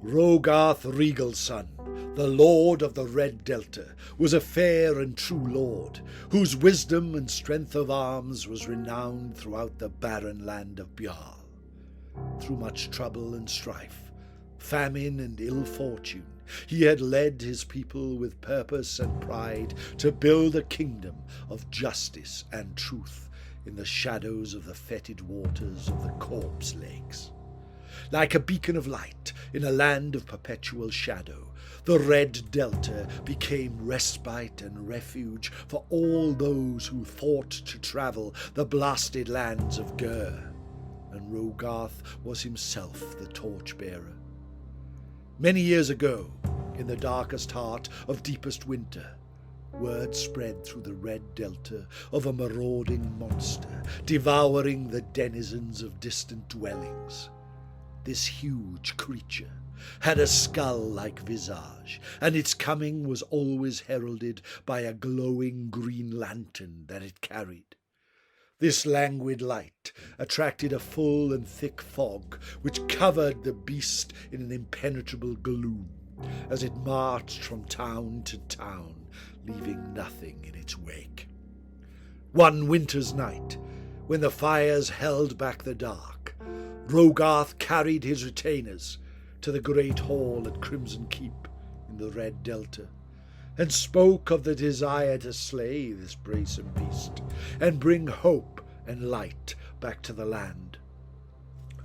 Rogarth Regal's son, the lord of the Red Delta, was a fair and true lord, whose wisdom and strength of arms was renowned throughout the barren land of Bjarl. Through much trouble and strife, famine and ill fortune, he had led his people with purpose and pride to build a kingdom of justice and truth in the shadows of the fetid waters of the Corpse Lakes. Like a beacon of light in a land of perpetual shadow, the Red Delta became respite and refuge for all those who thought to travel the blasted lands of Ger, and Rogarth was himself the torchbearer. Many years ago, in the darkest heart of deepest winter, word spread through the Red Delta of a marauding monster devouring the denizens of distant dwellings. This huge creature had a skull-like visage, and its coming was always heralded by a glowing green lantern that it carried. This languid light attracted a full and thick fog which covered the beast in an impenetrable gloom as it marched from town to town, leaving nothing in its wake. One winter's night, when the fires held back the dark, Rogarth carried his retainers to the great hall at Crimson Keep in the Red Delta, and spoke of the desire to slay this brazen beast and bring hope and light back to the land.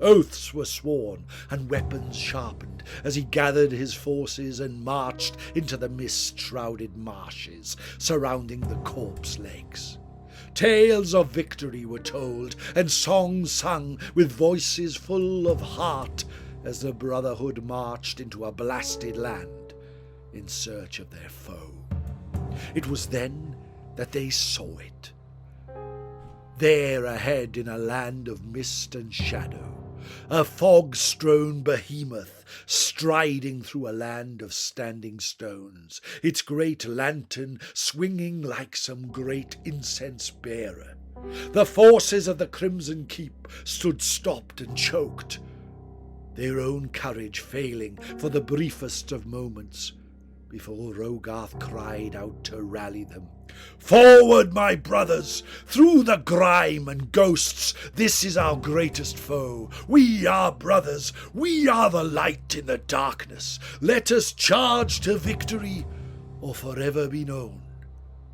Oaths were sworn and weapons sharpened as he gathered his forces and marched into the mist-shrouded marshes surrounding the Corpse Lakes. Tales of victory were told and songs sung with voices full of heart as the Brotherhood marched into a blasted land in search of their foe. It was then that they saw it. There ahead in a land of mist and shadow, a fog-strewn behemoth striding through a land of standing stones, its great lantern swinging like some great incense-bearer. The forces of the Crimson Keep stood stopped and choked, their own courage failing for the briefest of moments, before Rogarth cried out to rally them. "Forward, my brothers! Through the grime and ghosts, this is our greatest foe. We are brothers. We are the light in the darkness. Let us charge to victory, or forever be known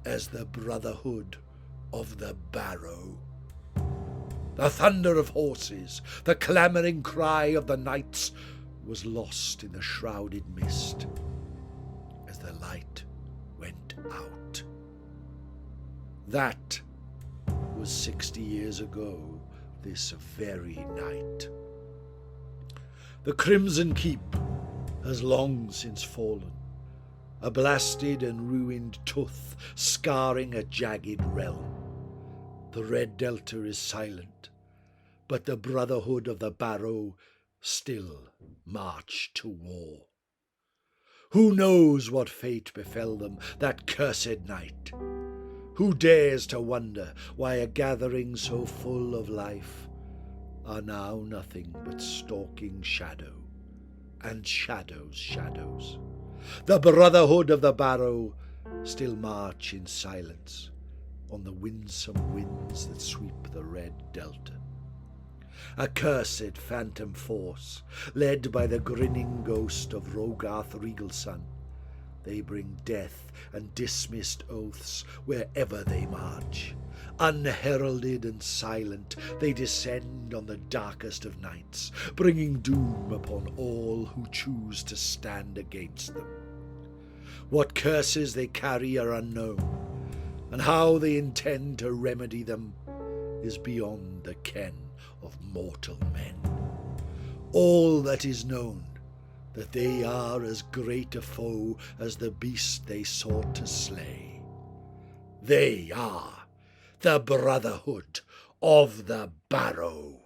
as the Brotherhood of the Barrow." The thunder of horses, the clamouring cry of the knights was lost in the shrouded mist as the light went out. That was 60 years ago this very night. The Crimson Keep has long since fallen, a blasted and ruined tooth scarring a jagged realm. The Red Delta is silent, but the Brotherhood of the Barrow still march to war. Who knows what fate befell them that cursed night? Who dares to wonder why a gathering so full of life are now nothing but stalking shadow, and shadows? The Brotherhood of the Barrow still march in silence on the winsome winds that sweep the Red Delta. A cursed phantom force, led by the grinning ghost of Rogarth Regal's son, they bring death and dismissed oaths wherever they march. Unheralded and silent, they descend on the darkest of nights, bringing doom upon all who choose to stand against them. What curses they carry are unknown, and how they intend to remedy them is beyond the ken of mortal men. All that is known, that they are as great a foe as the beast they sought to slay. They are the Brotherhood of the Barrow.